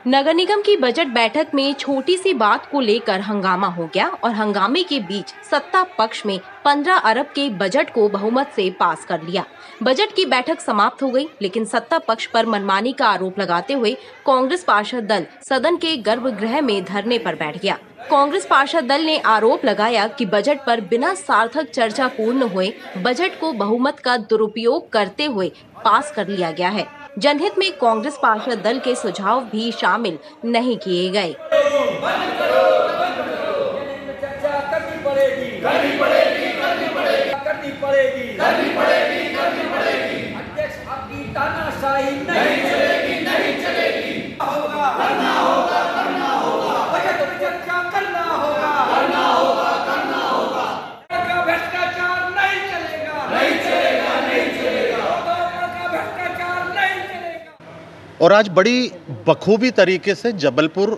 नगर निगम की बजट बैठक में छोटी सी बात को लेकर हंगामा हो गया और हंगामे के बीच सत्ता पक्ष में 15 अरब के बजट को बहुमत से पास कर लिया। बजट की बैठक समाप्त हो गई, लेकिन सत्ता पक्ष पर मनमानी का आरोप लगाते हुए कांग्रेस पार्षद दल सदन के गर्भगृह में धरने पर बैठ गया। कांग्रेस पार्षद दल ने आरोप लगाया कि बजट पर बिना सार्थक चर्चा पूर्ण हुए बजट को बहुमत का दुरुपयोग करते हुए पास कर लिया गया है। जनहित में कांग्रेस पार्षद दल के सुझाव भी शामिल नहीं किए गए। और आज बड़ी बखूबी तरीके से जबलपुर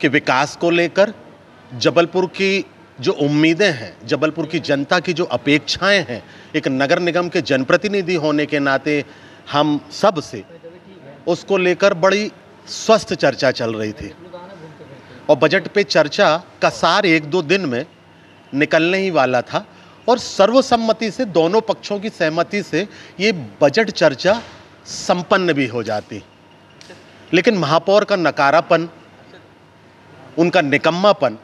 के विकास को लेकर, जबलपुर की जो उम्मीदें हैं, जबलपुर की जनता की जो अपेक्षाएं हैं, एक नगर निगम के जनप्रतिनिधि होने के नाते हम सब से उसको लेकर बड़ी स्वस्थ चर्चा चल रही थी। और बजट पे चर्चा का सार 1-2 दिन में निकलने ही वाला था और सर्वसम्मति से, दोनों पक्षों की सहमति से ये बजट चर्चा संपन्न भी हो जाती। लेकिन महापौर का नकारापन, उनका निकम्मापन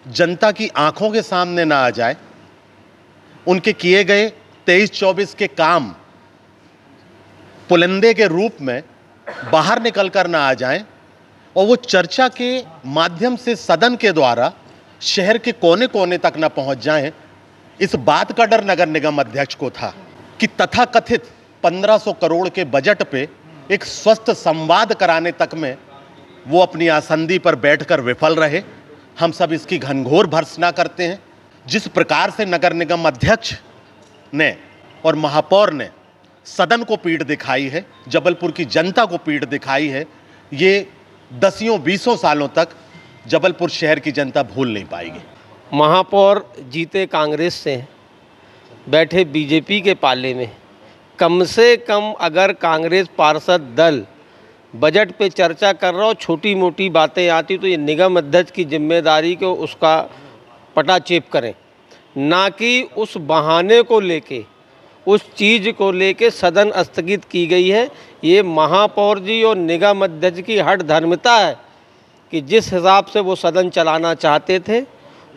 जनता की आंखों के सामने ना आ जाए, उनके किए गए 23-24 के काम पुलिंदे के रूप में बाहर निकल कर ना आ जाएं और वो चर्चा के माध्यम से सदन के द्वारा शहर के कोने कोने तक ना पहुंच जाएं, इस बात का डर नगर निगम अध्यक्ष को था कि तथाकथित 1500 करोड़ के बजट पे एक स्वस्थ संवाद कराने तक में वो अपनी आसंदी पर बैठकर विफल रहे। हम सब इसकी घनघोर भर्त्सना करते हैं। जिस प्रकार से नगर निगम अध्यक्ष ने और महापौर ने सदन को पीठ दिखाई है, जबलपुर की जनता को पीठ दिखाई है, ये 10-20 सालों तक जबलपुर शहर की जनता भूल नहीं पाएगी। महापौर जीते कांग्रेस से, बैठे बीजेपी के पाले में। कम से कम अगर कांग्रेस पार्षद दल बजट पे चर्चा कर रहा हो, छोटी मोटी बातें आती तो ये निगम अध्यक्ष की जिम्मेदारी को उसका पटाचेप करें, ना कि उस बहाने को लेके, उस चीज़ को लेके सदन स्थगित की गई है। ये महापौर जी और निगम अध्यक्ष की हठ धर्मिता है कि जिस हिसाब से वो सदन चलाना चाहते थे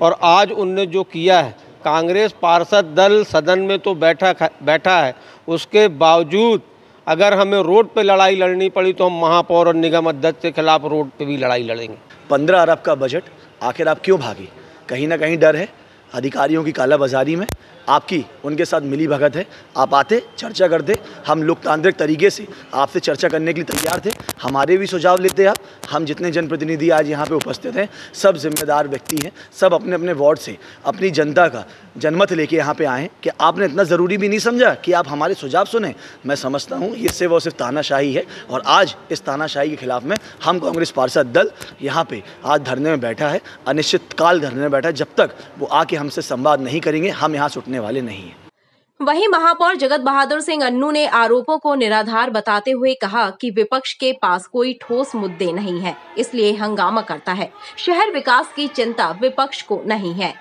और आज उनने जो किया है। कांग्रेस पार्षद दल सदन में तो बैठा है, उसके बावजूद अगर हमें रोड पे लड़ाई लड़नी पड़ी तो हम महापौर और निगम अध्यक्ष के खिलाफ रोड पे भी लड़ाई लड़ेंगे। 15 अरब का बजट, आखिर आप क्यों भागे? कहीं ना कहीं डर है अधिकारियों की कालाबाजारी में, आपकी उनके साथ मिली भगत है। आप आते, चर्चा करते, हम लोकतांत्रिक तरीके से आपसे चर्चा करने के लिए तैयार थे। हमारे भी सुझाव लेते आप। हम जितने जनप्रतिनिधि आज यहाँ पे उपस्थित हैं, सब जिम्मेदार व्यक्ति हैं, सब अपने अपने वार्ड से अपनी जनता का जनमत लेके यहाँ पे आए हैं कि आपने इतना ज़रूरी भी नहीं समझा कि आप हमारे सुझाव सुने। मैं समझता हूँ ये सिर्फ और सिर्फ तानाशाही है और आज इस तानाशाही के खिलाफ में हम कांग्रेस पार्षद दल यहाँ पे आज धरने में बैठा है, अनिश्चितकाल धरने में बैठा है। जब तक वो आके हमसे संवाद नहीं करेंगे, हम यहाँ से उठने वाले नहीं हैं। वहीं महापौर जगत बहादुर सिंह अन्नू ने आरोपों को निराधार बताते हुए कहा कि विपक्ष के पास कोई ठोस मुद्दे नहीं है, इसलिए हंगामा करता है। शहर विकास की चिंता विपक्ष को नहीं है।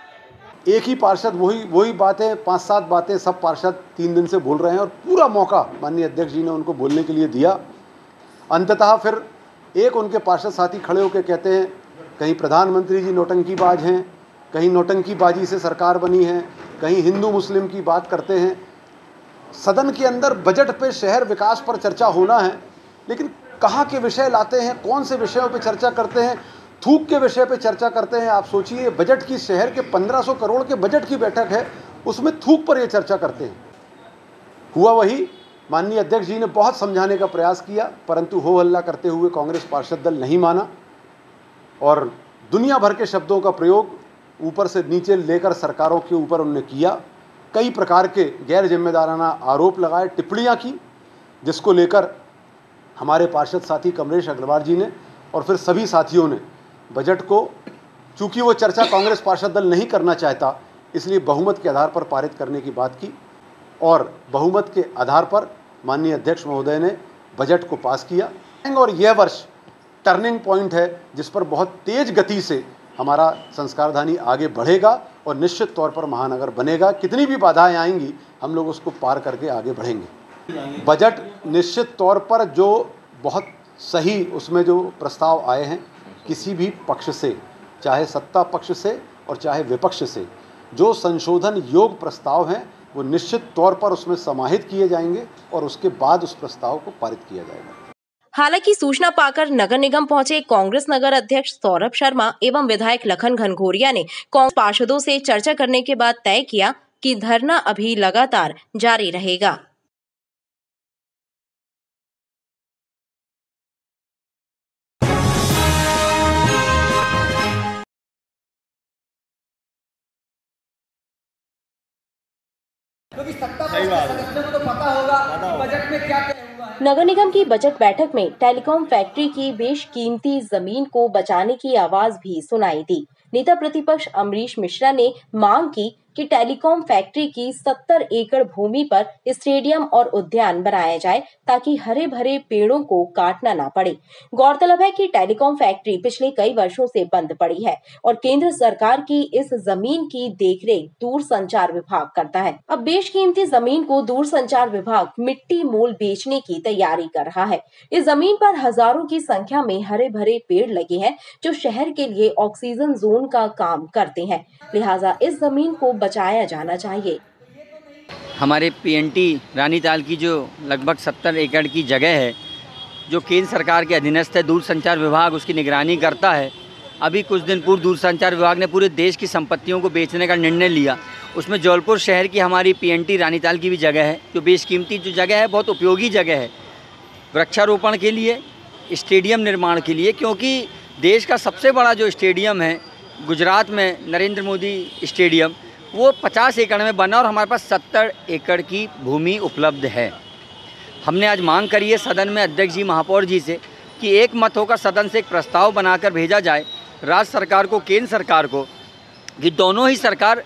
एक ही पार्षद वही बातें, 5-7 बातें सब पार्षद 3 दिन से बोल रहे हैं और पूरा मौका माननीय अध्यक्ष जी ने उनको बोलने के लिए दिया। अंततः फिर एक उनके पार्षद साथी खड़े होकर कहते हैं कहीं प्रधानमंत्री जी नौटंकीबाज हैं, कहीं नौटंकीबाजी से सरकार बनी है, कहीं हिंदू मुस्लिम की बात करते हैं। सदन के अंदर बजट पे, शहर विकास पर चर्चा होना है, लेकिन कहाँ के विषय लाते हैं, कौन से विषयों पे चर्चा करते हैं? थूक के विषय पे चर्चा करते हैं। आप सोचिए, बजट की, शहर के 1500 करोड़ के बजट की बैठक है, उसमें थूक पर ये चर्चा करते हैं। हुआ वही, माननीय अध्यक्ष जी ने बहुत समझाने का प्रयास किया, परंतु हो हल्ला करते हुए कांग्रेस पार्षद दल नहीं माना और दुनिया भर के शब्दों का प्रयोग ऊपर से नीचे लेकर सरकारों के ऊपर उन्होंने किया। कई प्रकार के गैर जिम्मेदाराना आरोप लगाए, टिप्पणियां की, जिसको लेकर हमारे पार्षद साथी कमलेश अग्रवाल जी ने और फिर सभी साथियों ने बजट को, चूंकि वो चर्चा कांग्रेस पार्षद दल नहीं करना चाहता, इसलिए बहुमत के आधार पर पारित करने की बात की और बहुमत के आधार पर माननीय अध्यक्ष महोदय ने बजट को पास किया। और यह वर्ष टर्निंग पॉइंट है जिस पर बहुत तेज गति से हमारा संस्कारधानी आगे बढ़ेगा और निश्चित तौर पर महानगर बनेगा। कितनी भी बाधाएं आएंगी हम लोग उसको पार करके आगे बढ़ेंगे। बजट निश्चित तौर पर जो बहुत सही उसमें जो प्रस्ताव आए हैं, किसी भी पक्ष से, चाहे सत्ता पक्ष से और चाहे विपक्ष से, जो संशोधन योग प्रस्ताव हैं वो निश्चित तौर पर उसमें समाहित किए जाएंगे और उसके बाद उस प्रस्ताव को पारित किया जाएगा। हालांकि सूचना पाकर नगर निगम पहुंचे कांग्रेस नगर अध्यक्ष सौरभ शर्मा एवं विधायक लखन घनघोरिया ने कांग्रेस पार्षदों से चर्चा करने के बाद तय किया कि धरना अभी लगातार जारी रहेगा। क्योंकि सत्ता सदस्यों को तो पता होगा बजट में क्या हुआ है। नगर निगम की बजट बैठक में टेलीकॉम फैक्ट्री की बेशकीमती जमीन को बचाने की आवाज भी सुनाई दी। नेता प्रतिपक्ष अमरीश मिश्रा ने मांग की कि टेलीकॉम फैक्ट्री की 70 एकड़ भूमि पर स्टेडियम और उद्यान बनाया जाए ताकि हरे भरे पेड़ों को काटना ना पड़े। गौरतलब है कि टेलीकॉम फैक्ट्री पिछले कई वर्षों से बंद पड़ी है और केंद्र सरकार की इस जमीन की देखरेख दूरसंचार विभाग करता है। अब बेशकीमती जमीन को दूरसंचार विभाग मिट्टी मोल बेचने की तैयारी कर रहा है। इस जमीन पर हजारों की संख्या में हरे भरे पेड़ लगे हैं जो शहर के लिए ऑक्सीजन जोन का काम करते हैं, लिहाजा इस जमीन को बचाया जाना चाहिए। हमारे पीएनटी रानीताल की जो लगभग 70 एकड़ की जगह है जो केंद्र सरकार के अधीनस्थ है, दूरसंचार विभाग उसकी निगरानी करता है। अभी कुछ दिन पूर्व दूरसंचार विभाग ने पूरे देश की संपत्तियों को बेचने का निर्णय लिया। उसमें जबलपुर शहर की हमारी पीएनटी रानीताल की भी जगह है जो बेशकीमती जो जगह है, बहुत उपयोगी जगह है वृक्षारोपण के लिए, स्टेडियम निर्माण के लिए, क्योंकि देश का सबसे बड़ा जो स्टेडियम है गुजरात में नरेंद्र मोदी स्टेडियम, वो 50 एकड़ में बना और हमारे पास 70 एकड़ की भूमि उपलब्ध है। हमने आज मांग करी है सदन में अध्यक्ष जी महापौर जी से कि एक मत होकर सदन से एक प्रस्ताव बनाकर भेजा जाए राज्य सरकार को, केंद्र सरकार को, कि दोनों ही सरकार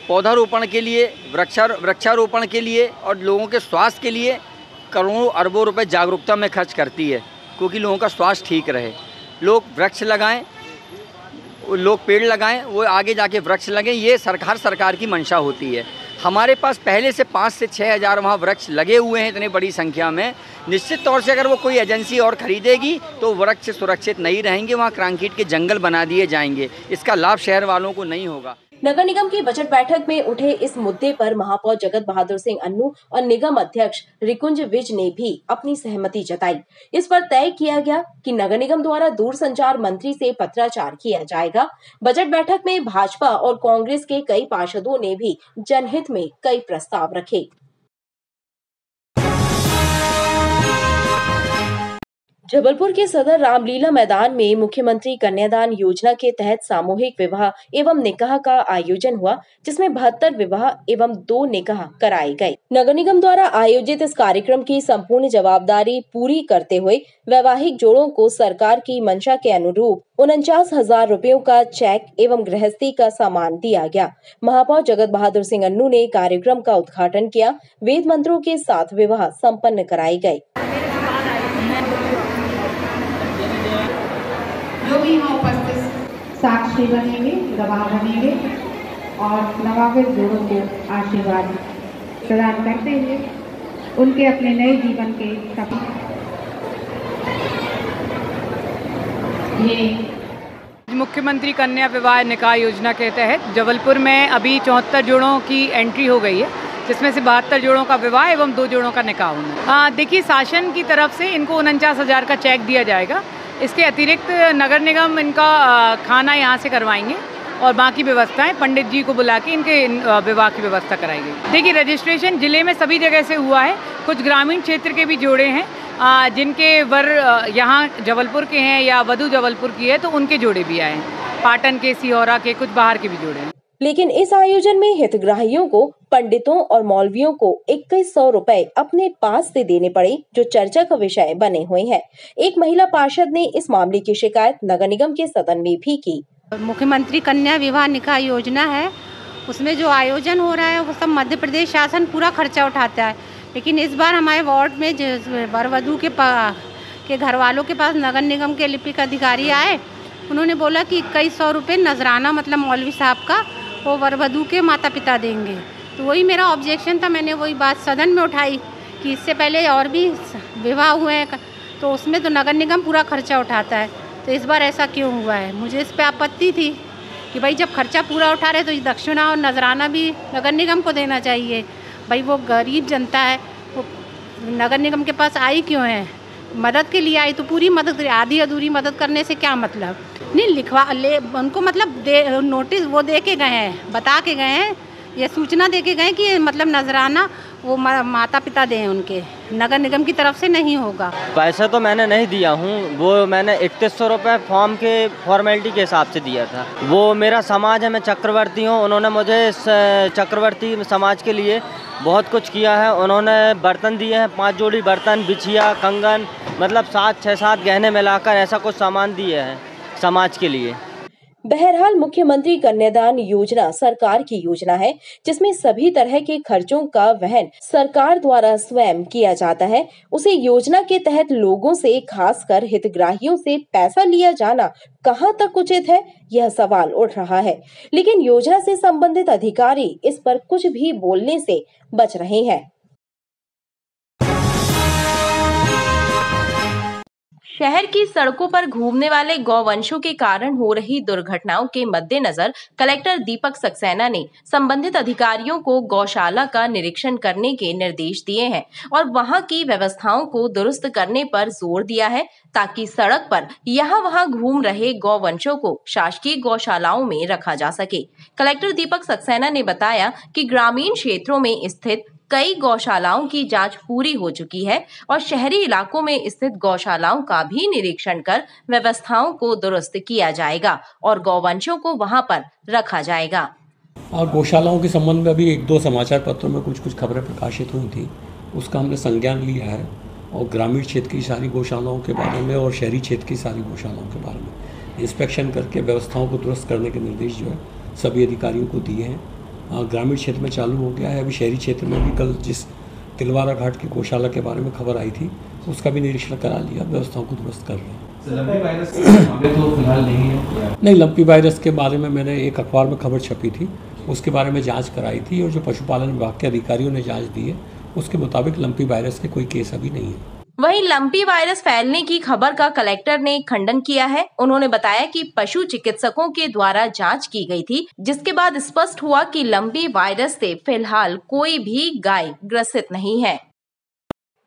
पौधारोपण के लिए, वृक्षारोपण के लिए और लोगों के स्वास्थ्य के लिए करोड़ों अरबों रुपए जागरूकता में खर्च करती है, क्योंकि लोगों का स्वास्थ्य ठीक रहे। लोग वृक्ष लगाएं, लोग पेड़ लगाएं, वो आगे जाके वृक्ष लगें, ये सरकार की मंशा होती है। हमारे पास पहले से 5 से 6 हज़ार वहाँ वृक्ष लगे हुए हैं इतनी बड़ी संख्या में। निश्चित तौर से अगर वो कोई एजेंसी और ख़रीदेगी तो वृक्ष सुरक्षित नहीं रहेंगे, वहाँ कंक्रीट के जंगल बना दिए जाएंगे। इसका लाभ शहर वालों को नहीं होगा। नगर निगम की बजट बैठक में उठे इस मुद्दे पर महापौर जगत बहादुर सिंह अन्नू और निगम अध्यक्ष रिकुंज विज ने भी अपनी सहमति जताई। इस पर तय किया गया कि नगर निगम द्वारा दूरसंचार मंत्री से पत्राचार किया जाएगा। बजट बैठक में भाजपा और कांग्रेस के कई पार्षदों ने भी जनहित में कई प्रस्ताव रखे। जबलपुर के सदर रामलीला मैदान में मुख्यमंत्री कन्यादान योजना के तहत सामूहिक विवाह एवं निकाह का आयोजन हुआ, जिसमें 72 विवाह एवं 2 निकाह कराए गए। नगर निगम द्वारा आयोजित इस कार्यक्रम की संपूर्ण जवाबदारी पूरी करते हुए वैवाहिक जोड़ों को सरकार की मंशा के अनुरूप 49,000 रुपयों का चेक एवं गृहस्थी का सामान दिया गया। महापौर जगत बहादुर सिंह अन्नू ने कार्यक्रम का उद्घाटन किया। वेद मंत्रों के साथ विवाह संपन्न कराए गए। जो भी यहाँ उपस्थित साक्षी बनेंगे, गवाह बनेंगे और नवागत जोड़ों को आशीर्वाद प्रदान करते हुए उनके अपने नए जीवन के सपने ये मुख्यमंत्री कन्या विवाह निकाह योजना के तहत जबलपुर में अभी 74 जोड़ों की एंट्री हो गई है, जिसमें से 72 जोड़ों का विवाह एवं 2 जोड़ों का निकाह होना। देखिए, शासन की तरफ से इनको 49,000 का चेक दिया जाएगा। इसके अतिरिक्त नगर निगम इनका खाना यहाँ से करवाएंगे और बाकी व्यवस्थाएं पंडित जी को बुला के इनके विवाह की व्यवस्था कराई गई। देखिए, रजिस्ट्रेशन जिले में सभी जगह से हुआ है। कुछ ग्रामीण क्षेत्र के भी जोड़े हैं जिनके वर यहाँ जबलपुर के हैं या वधू जबलपुर की है, तो उनके जोड़े भी आए हैं। पाटन के, सिहोरा के, कुछ बाहर के भी जोड़े हैं। लेकिन इस आयोजन में हितग्राहियों को, पंडितों और मौलवियों को 2100 रुपए अपने पास से देने पड़े, जो चर्चा का विषय बने हुए हैं। एक महिला पार्षद ने इस मामले की शिकायत नगर निगम के सदन में भी की। मुख्यमंत्री कन्या विवाह निकाह योजना है, उसमें जो आयोजन हो रहा है वो सब मध्य प्रदेश शासन पूरा खर्चा उठाता है। लेकिन इस बार हमारे वार्ड में वर वधू कि घर वालों के पास नगर निगम के लिपिक अधिकारी आए, उन्होंने बोला कि 2100 रुपये नजराना मतलब मौलवी साहब का वो वर वधू के माता पिता देंगे। तो वही मेरा ऑब्जेक्शन था, मैंने वही बात सदन में उठाई कि इससे पहले और भी विवाह हुए हैं तो उसमें तो नगर निगम पूरा खर्चा उठाता है, तो इस बार ऐसा क्यों हुआ है। मुझे इस पर आपत्ति थी कि भाई जब खर्चा पूरा उठा रहे तो दक्षिणा और नजराना भी नगर निगम को देना चाहिए। भाई वो गरीब जनता है, वो नगर निगम के पास आई क्यों है, मदद के लिए आई तो पूरी मदद, आधी अधूरी मदद करने से क्या मतलब। नहीं लिखवा ले उनको, मतलब नोटिस वो दे के गए हैं, बता के गए हैं, ये सूचना दे के गए कि मतलब नजराना वो माता पिता दें उनके, नगर निगम की तरफ से नहीं होगा। पैसे तो मैंने नहीं दिया हूँ, वो मैंने 3100 रुपये फॉर्म के फॉर्मेलिटी के हिसाब से दिया था। वो मेरा समाज है, मैं चक्रवर्ती हूँ, उन्होंने मुझे इस चक्रवर्ती समाज के लिए बहुत कुछ किया है। उन्होंने बर्तन दिए हैं, 5 जोड़ी बर्तन, बिछिया, कंगन, मतलब 6-7 गहने मिलाकर ऐसा कुछ सामान दिए हैं समाज के लिए। बहरहाल मुख्यमंत्री कन्यादान योजना सरकार की योजना है जिसमें सभी तरह के खर्चों का वहन सरकार द्वारा स्वयं किया जाता है। उसे योजना के तहत लोगों से, खासकर हितग्राहियों से पैसा लिया जाना कहां तक उचित है, यह सवाल उठ रहा है। लेकिन योजना से संबंधित अधिकारी इस पर कुछ भी बोलने से बच रहे हैं। शहर की सड़कों पर घूमने वाले गौवंशों के कारण हो रही दुर्घटनाओं के मद्देनजर कलेक्टर दीपक सक्सेना ने संबंधित अधिकारियों को गौशाला का निरीक्षण करने के निर्देश दिए हैं और वहां की व्यवस्थाओं को दुरुस्त करने पर जोर दिया है ताकि सड़क पर यहाँ वहाँ घूम रहे गौवंशों को शासकीय गौशालाओं में रखा जा सके। कलेक्टर दीपक सक्सेना ने बताया कि ग्रामीण क्षेत्रों में स्थित कई गौशालाओं की जांच पूरी हो चुकी है और शहरी इलाकों में स्थित गौशालाओं का भी निरीक्षण कर व्यवस्थाओं को दुरुस्त किया जाएगा और गौवंशों को वहां पर रखा जाएगा। और गौशालाओं के संबंध में अभी 1-2 समाचार पत्रों में कुछ खबरें प्रकाशित हुई थी, उसका हमने संज्ञान लिया है और ग्रामीण क्षेत्र की सारी गौशालाओं के बारे में और शहरी क्षेत्र की सारी गौशालाओं के बारे में इंस्पेक्शन करके व्यवस्थाओं को दुरुस्त करने के निर्देश जो है सभी अधिकारियों को दिए हैं। ग्रामीण क्षेत्र में चालू हो गया है। अभी शहरी क्षेत्र में भी कल जिस तिलवारा घाट की गौशाला के बारे में खबर आई थी उसका भी निरीक्षण करा लिया, व्यवस्थाओं को दुरुस्त कर रहे हैं। लंपी वायरस के मामले तो फिलहाल नहीं है? नहीं, लंपी वायरस के बारे में मैंने एक अखबार में खबर छपी थी, उसके बारे में जांच कराई थी और जो पशुपालन विभाग के अधिकारियों ने जांच दी है उसके मुताबिक लंपी वायरस के कोई केस अभी नहीं है। वहीं लंपी वायरस फैलने की खबर का कलेक्टर ने खंडन किया है। उन्होंने बताया कि पशु चिकित्सकों के द्वारा जांच की गई थी जिसके बाद स्पष्ट हुआ कि लंपी वायरस से फिलहाल कोई भी गाय ग्रसित नहीं है।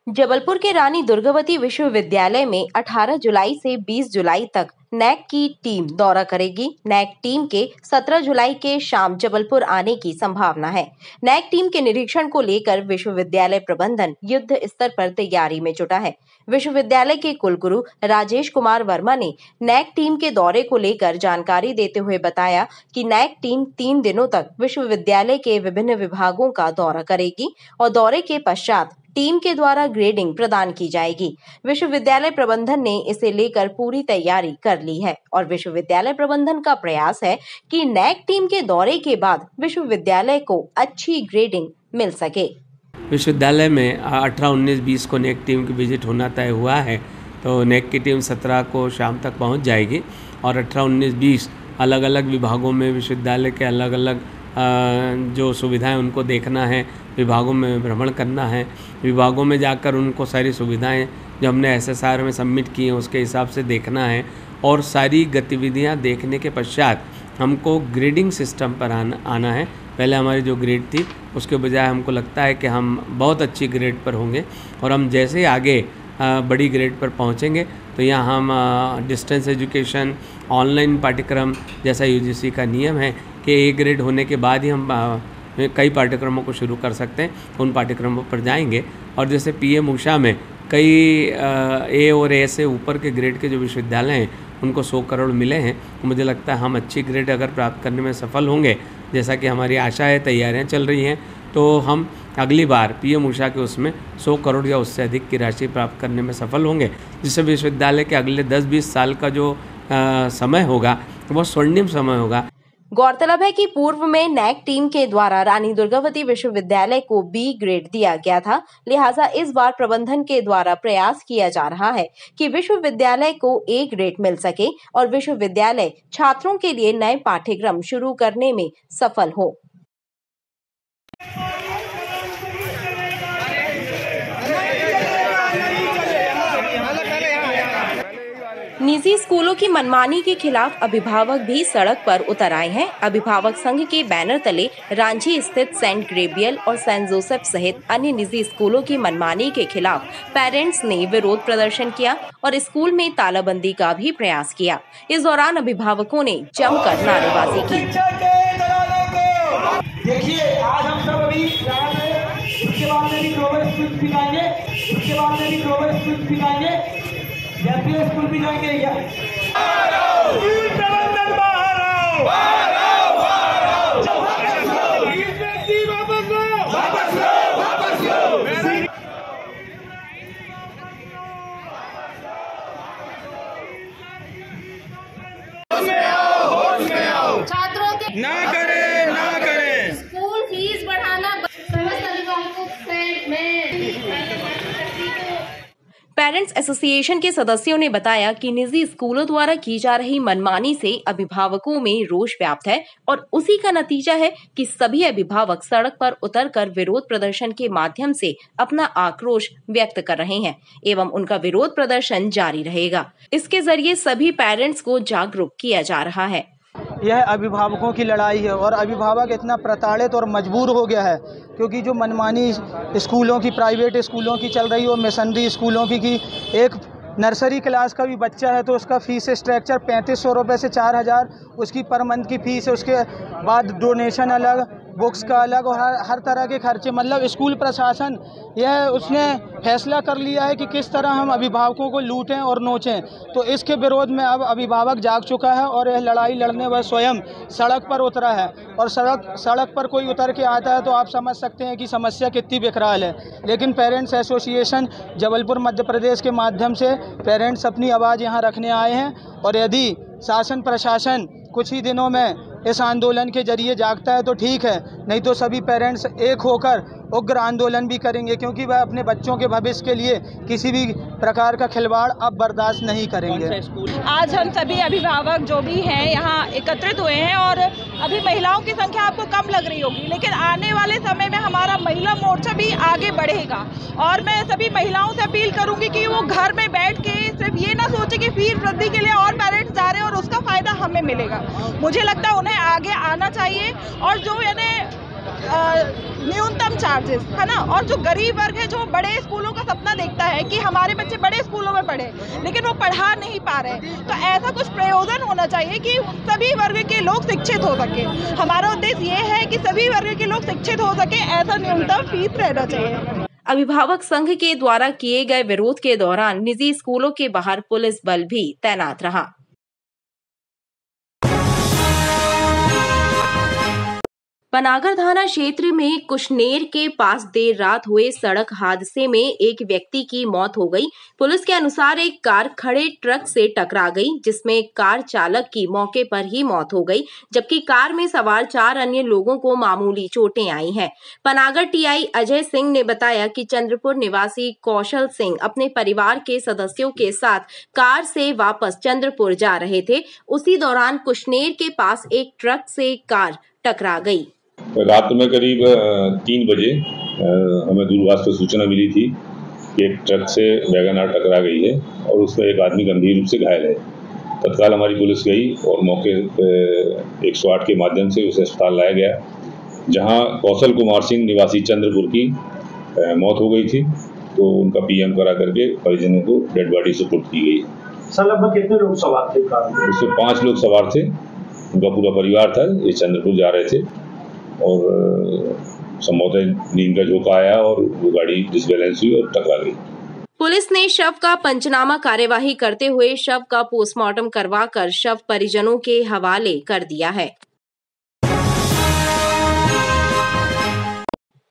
जबलपुर के रानी दुर्गावती विश्वविद्यालय में 18 जुलाई से 20 जुलाई तक नैक की टीम दौरा करेगी। नैक टीम के 17 जुलाई के शाम जबलपुर आने की संभावना है। नैक टीम के निरीक्षण को लेकर विश्वविद्यालय प्रबंधन युद्ध स्तर पर तैयारी में जुटा है। विश्वविद्यालय के कुलगुरु राजेश कुमार वर्मा ने नैक टीम के दौरे को लेकर जानकारी देते हुए बताया कि नैक टीम 3 दिनों तक विश्वविद्यालय के विभिन्न विभागों का दौरा करेगी और दौरे के पश्चात टीम के द्वारा ग्रेडिंग प्रदान की जाएगी। विश्वविद्यालय प्रबंधन ने इसे लेकर पूरी तैयारी कर ली है और विश्वविद्यालय प्रबंधन का प्रयास है कि नैक टीम के दौरे के बाद विश्वविद्यालय को अच्छी ग्रेडिंग मिल सके। विश्वविद्यालय में 18, 19, 20 को नैक टीम की विजिट होना तय हुआ है, तो नैक की टीम 17 को शाम तक पहुंच जाएगी और 18, 19, 20 अलग अलग विभागों में विश्वविद्यालय के अलग अलग जो सुविधाएं उनको देखना है, विभागों में भ्रमण करना है, विभागों में जाकर उनको सारी सुविधाएं जो हमने SSR में सबमिट की हैं उसके हिसाब से देखना है और सारी गतिविधियां देखने के पश्चात हमको ग्रेडिंग सिस्टम पर आना है। पहले हमारी जो ग्रेड थी उसके बजाय हमको लगता है कि हम बहुत अच्छी ग्रेड पर होंगे और हम जैसे ही आगे बड़ी ग्रेड पर पहुंचेंगे तो यहाँ हम डिस्टेंस एजुकेशन, ऑनलाइन पाठ्यक्रम जैसा UGC का नियम है कि A ग्रेड होने के बाद ही हम कई पाठ्यक्रमों को शुरू कर सकते हैं, उन पाठ्यक्रमों पर जाएंगे। और जैसे PM उषा में कई A और A से ऊपर के ग्रेड के जो विश्वविद्यालय हैं उनको 100 करोड़ मिले हैं। मुझे लगता है हम अच्छी ग्रेड अगर प्राप्त करने में सफल होंगे, जैसा कि हमारी आशा है, तैयारियां चल रही हैं, तो हम अगली बार PM उषा के उसमें 100 करोड़ या उससे अधिक की राशि प्राप्त करने में सफल होंगे, जिससे विश्वविद्यालय के अगले 10-20 साल का जो समय होगा वो स्वर्णिम समय होगा। गौरतलब है कि पूर्व में नैक टीम के द्वारा रानी दुर्गावती विश्वविद्यालय को बी ग्रेड दिया गया था। लिहाजा इस बार प्रबंधन के द्वारा प्रयास किया जा रहा है कि विश्वविद्यालय को ए ग्रेड मिल सके और विश्वविद्यालय छात्रों के लिए नए पाठ्यक्रम शुरू करने में सफल हो। निजी स्कूलों की मनमानी के खिलाफ अभिभावक भी सड़क पर उतर आए हैं। अभिभावक संघ के बैनर तले रांची स्थित सेंट ग्रेबियल और सेंट जोसेफ सहित अन्य निजी स्कूलों की मनमानी के खिलाफ पेरेंट्स ने विरोध प्रदर्शन किया और स्कूल में तालाबंदी का भी प्रयास किया। इस दौरान अभिभावकों ने जमकर नारेबाजी की। देखिए आज हम सब अभी इसके बाद में भी ग्लोबल स्कूल सिखाएंगे, इसके बाद में भी ग्लोबल स्कूल सिखाएंगे, एमपीएस स्कूल भी जाएंगे। छात्रों के ना करें स्कूल फीस बढ़ाना समस्त अभिभावकों पेरेंट्स एसोसिएशन के सदस्यों ने बताया कि निजी स्कूलों द्वारा की जा रही मनमानी से अभिभावकों में रोष व्याप्त है और उसी का नतीजा है कि सभी अभिभावक सड़क पर उतरकर विरोध प्रदर्शन के माध्यम से अपना आक्रोश व्यक्त कर रहे हैं एवं उनका विरोध प्रदर्शन जारी रहेगा। इसके जरिए सभी पेरेंट्स को जागरूक किया जा रहा है। यह अभिभावकों की लड़ाई है और अभिभावक इतना प्रताड़ित और मजबूर हो गया है क्योंकि जो मनमानी स्कूलों की, प्राइवेट स्कूलों की चल रही है और मिशनरी स्कूलों की एक नर्सरी क्लास का भी बच्चा है तो उसका फीस स्ट्रक्चर 3500 रुपये से 4000 उसकी पर मंथ की फीस है। उसके बाद डोनेशन अलग, बुक्स का अलग और हर तरह के खर्चे। मतलब स्कूल प्रशासन यह उसने फैसला कर लिया है कि किस तरह हम अभिभावकों को लूटें और नोचें। तो इसके विरोध में अब अभिभावक जाग चुका है और यह लड़ाई लड़ने वह स्वयं सड़क पर उतरा है। और सड़क पर कोई उतर के आता है तो आप समझ सकते हैं कि समस्या कितनी विकराल है। लेकिन पेरेंट्स एसोसिएशन जबलपुर मध्य प्रदेश के माध्यम से पेरेंट्स अपनी आवाज़ यहाँ रखने आए हैं और यदि शासन प्रशासन कुछ ही दिनों में इस आंदोलन के जरिए जागता है तो ठीक है, नहीं तो सभी पेरेंट्स एक होकर उग्र आंदोलन भी करेंगे क्योंकि वह अपने बच्चों के भविष्य के लिए किसी भी प्रकार का खिलवाड़ अब बर्दाश्त नहीं करेंगे। आज हम सभी अभिभावक जो भी हैं यहाँ एकत्रित हुए हैं और अभी महिलाओं की संख्या आपको कम लग रही होगी, लेकिन आने वाले समय में हमारा महिला मोर्चा भी आगे बढ़ेगा और मैं सभी महिलाओं से अपील करूंगी कि वो घर में बैठ के सिर्फ ये ना सोचे कि फीस वृद्धि के लिए और पेरेंट्स जा रहे हैं और उसका फायदा हमें मिलेगा। मुझे लगता है उन्हें आगे आना चाहिए और जो यानी न्यूनतम चार्जेस है ना, और जो गरीब वर्ग है जो बड़े स्कूलों का सपना देखता है कि हमारे बच्चे बड़े स्कूलों में पढ़े लेकिन वो पढ़ा नहीं पा रहे, तो ऐसा कुछ प्रयोजन होना चाहिए कि सभी वर्ग के लोग शिक्षित हो सके। हमारा उद्देश्य ये है कि सभी वर्ग के लोग शिक्षित हो सके, ऐसा न्यूनतम फीस रहना चाहिए। अभिभावक संघ के द्वारा किए गए विरोध के दौरान निजी स्कूलों के बाहर पुलिस बल भी तैनात रहा। पनागर थाना क्षेत्र में कुशनेर के पास देर रात हुए सड़क हादसे में एक व्यक्ति की मौत हो गई। पुलिस के अनुसार एक कार खड़े ट्रक से टकरा गई जिसमें कार चालक की मौके पर ही मौत हो गई, जबकि कार में सवार 4 अन्य लोगों को मामूली चोटें आई हैं। पनागर टीआई अजय सिंह ने बताया कि चंद्रपुर निवासी कौशल सिंह अपने परिवार के सदस्यों के साथ कार से वापस चंद्रपुर जा रहे थे। उसी दौरान कुशनेर के पास एक ट्रक से कार टकरा गई। रात में करीब 3 बजे हमें दूरभाष पर सूचना मिली थी कि एक ट्रक से वैगन आर टकरा गई है और उसमें एक आदमी गंभीर रूप से घायल है। तत्काल हमारी पुलिस गई और मौके 108 के माध्यम से उसे अस्पताल लाया गया, जहां कौशल कुमार सिंह निवासी चंद्रपुर की मौत हो गई थी, तो उनका पीएम करा करके परिजनों को डेड बॉडी सुपुर्द की गई। सर लगभग कितने लोग सवार थे? उसमें 5 लोग सवार थे, उनका पूरा परिवार था। ये चंद्रपुर जा रहे थे और संभवतः नींद का झोंका आया और वो गाड़ी डिसबैलेंस हुई और टकरा गई। पुलिस ने शव का पंचनामा कार्यवाही करते हुए शव का पोस्टमार्टम करवाकर शव परिजनों के हवाले कर दिया है।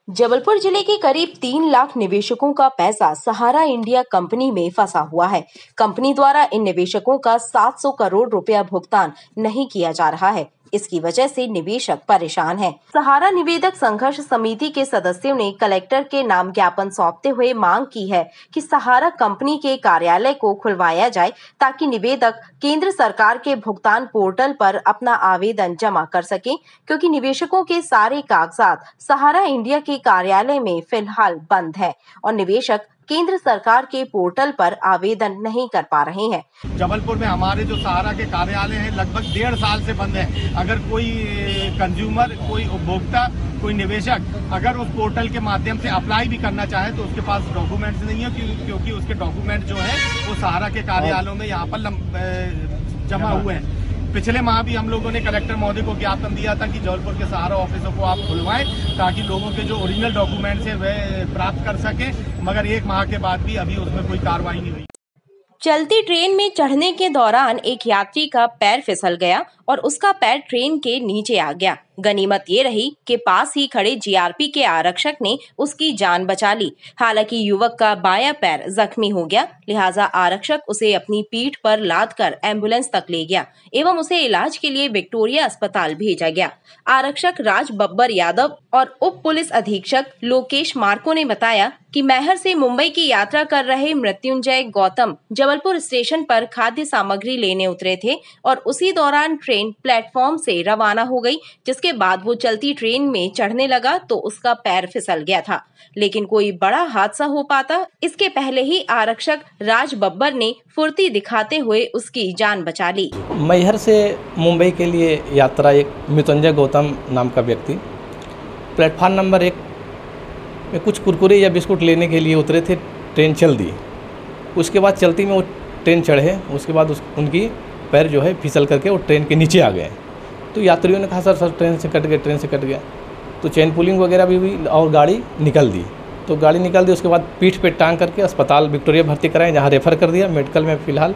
जबलपुर जिले के करीब 3 लाख निवेशकों का पैसा सहारा इंडिया कंपनी में फंसा हुआ है। कंपनी द्वारा इन निवेशकों का 700 करोड़ रुपया भुगतान नहीं किया जा रहा है। इसकी वजह से निवेशक परेशान हैं। सहारा निवेदक संघर्ष समिति के सदस्यों ने कलेक्टर के नाम ज्ञापन सौंपते हुए मांग की है कि सहारा कंपनी के कार्यालय को खुलवाया जाए ताकि निवेदक केंद्र सरकार के भुगतान पोर्टल पर अपना आवेदन जमा कर सके, क्योंकि निवेशकों के सारे कागजात सहारा इंडिया के कार्यालय में फिलहाल बंद है और निवेशक केंद्र सरकार के पोर्टल पर आवेदन नहीं कर पा रहे हैं। जबलपुर में हमारे जो सहारा के कार्यालय हैं लगभग 1.5 साल से बंद है। अगर कोई कंज्यूमर, कोई उपभोक्ता, कोई निवेशक अगर उस पोर्टल के माध्यम से अप्लाई भी करना चाहे तो उसके पास डॉक्यूमेंट्स नहीं है, क्योंकि उसके डॉक्यूमेंट जो है वो सहारा के कार्यालयों में यहाँ पर जमा हुए हैं। पिछले माह भी हम लोगों ने कलेक्टर महोदय को ज्ञापन दिया था कि जबलपुर के सहारा ऑफिसों को आप खुलवाएं ताकि लोगों के जो ओरिजिनल डॉक्यूमेंट्स हैं वे प्राप्त कर सकें, मगर 1 माह के बाद भी अभी उसमें कोई कार्रवाई नहीं हुई। चलती ट्रेन में चढ़ने के दौरान एक यात्री का पैर फिसल गया और उसका पैर ट्रेन के नीचे आ गया। गनीमत ये रही कि पास ही खड़े जीआरपी के आरक्षक ने उसकी जान बचा ली। हालांकि युवक का बायां पैर जख्मी हो गया, लिहाजा आरक्षक उसे अपनी पीठ पर लादकर एम्बुलेंस तक ले गया एवं उसे इलाज के लिए विक्टोरिया अस्पताल भेजा गया। आरक्षक राज बब्बर यादव और उप पुलिस अधीक्षक लोकेश मार्को ने बताया कि मैहर से मुंबई की यात्रा कर रहे मृत्युंजय गौतम जबलपुर स्टेशन पर खाद्य सामग्री लेने उतरे थे और उसी दौरान ट्रेन प्लेटफॉर्म से रवाना हो गई, जिसके बाद वो चलती ट्रेन में चढ़ने लगा तो उसका पैर फिसल गया था। लेकिन कोई बड़ा हादसा हो पाता इसके पहले ही आरक्षक राज बब्बर ने फुर्ती दिखाते हुए उसकी जान बचा ली। मैहर से मुंबई के लिए यात्रा एक मृत्युंजय गौतम नाम का व्यक्ति प्लेटफार्म नंबर 1 में कुछ कुरकुरे या बिस्कुट लेने के लिए उतरे थे। ट्रेन चल दी, उसके बाद चलती में वो ट्रेन चढ़े, उसके बाद उनकी पैर जो है फिसल करके वो ट्रेन के नीचे आ गए। तो यात्रियों ने कहा सर ट्रेन से कट गया। तो चेन पुलिंग वगैरह भी हुई और गाड़ी निकल दी। तो गाड़ी निकल दी, उसके बाद पीठ पे टांग करके अस्पताल विक्टोरिया भर्ती कराएं, जहाँ रेफ़र कर दिया। मेडिकल में फ़िलहाल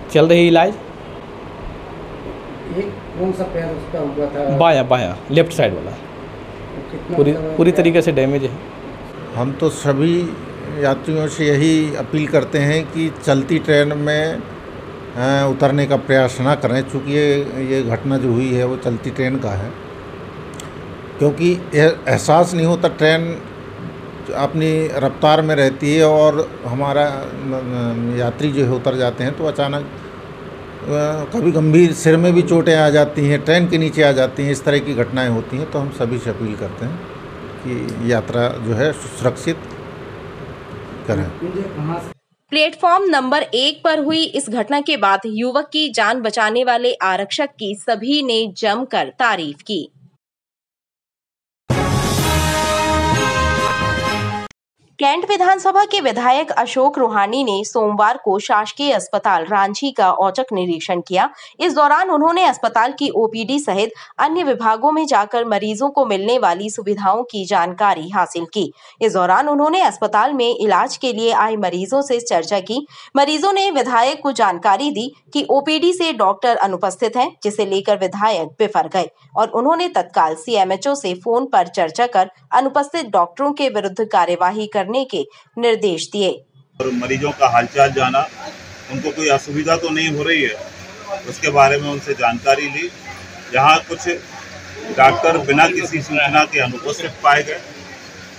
चल रही इलाज। कौन सा पैर उसका हुआ था? बायां लेफ्ट साइड वाला पूरी तरीके से डैमेज है। हम तो सभी यात्रियों से यही अपील करते हैं कि चलती ट्रेन में उतरने का प्रयास ना करें, चूँकि ये घटना जो हुई है वो चलती ट्रेन का है, क्योंकि एहसास नहीं होता। ट्रेन अपनी रफ्तार में रहती है और हमारा यात्री जो है उतर जाते हैं तो अचानक कभी गंभीर सिर में भी चोटें आ जाती हैं, ट्रेन के नीचे आ जाती हैं, इस तरह की घटनाएं होती हैं। तो हम सभी से अपील करते हैं कि यात्रा जो है सुरक्षित करें। प्लेटफॉर्म नंबर 1 पर हुई इस घटना के बाद युवक की जान बचाने वाले आरक्षक की सभी ने जमकर तारीफ की। कैंट विधानसभा के विधायक अशोक रुहानी ने सोमवार को शासकीय अस्पताल रांची का औचक निरीक्षण किया। इस दौरान उन्होंने अस्पताल की ओपीडी सहित अन्य विभागों में जाकर मरीजों को मिलने वाली सुविधाओं की जानकारी हासिल की। इस दौरान उन्होंने अस्पताल में इलाज के लिए आए मरीजों से चर्चा की। मरीजों ने विधायक को जानकारी दी कि ओपीडी से डॉक्टर अनुपस्थित हैं, जिसे लेकर विधायक बिफर गए और उन्होंने तत्काल सीएमएचओ से फोन पर चर्चा कर अनुपस्थित डॉक्टरों के विरुद्ध कार्यवाही करने के निर्देश दिए। और मरीजों का हालचाल जाना, उनको कोई असुविधा तो नहीं हो रही है, उसके बारे में उनसे जानकारी ली। जहां कुछ डॉक्टर बिना किसी सूचना के अनुपस्थित पाए गए,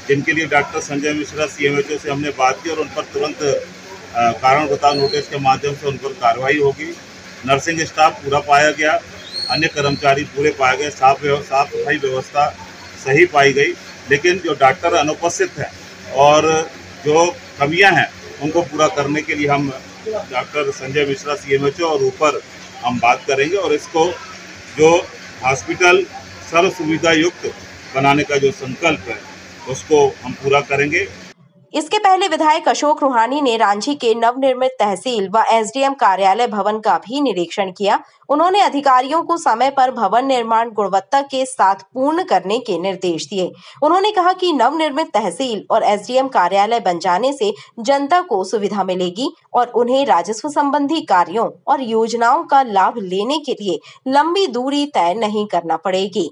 जिनके लिए डॉक्टर संजय मिश्रा सीएमएचओ से हमने बात की और उन पर तुरंत कारण बताओ नोटिस के माध्यम से उन पर कार्रवाई होगी। नर्सिंग स्टाफ पूरा पाया गया, अन्य कर्मचारी पूरे पाए गए, साफ सफाई व्यवस्था सही पाई गई। लेकिन जो डॉक्टर अनुपस्थित हैं और जो कमियां हैं उनको पूरा करने के लिए हम डॉक्टर संजय मिश्रा सीएमएचओ और ऊपर हम बात करेंगे और इसको जो हॉस्पिटल सर्व सुविधा युक्त बनाने का जो संकल्प है उसको हम पूरा करेंगे। इसके पहले विधायक अशोक रुहानी ने रांची के नवनिर्मित तहसील व एसडीएम कार्यालय भवन का भी निरीक्षण किया। उन्होंने अधिकारियों को समय पर भवन निर्माण गुणवत्ता के साथ पूर्ण करने के निर्देश दिए। उन्होंने कहा कि नवनिर्मित तहसील और एसडीएम कार्यालय बन जाने से जनता को सुविधा मिलेगी और उन्हें राजस्व संबंधी कार्यों और योजनाओं का लाभ लेने के लिए लंबी दूरी तय नहीं करना पड़ेगी।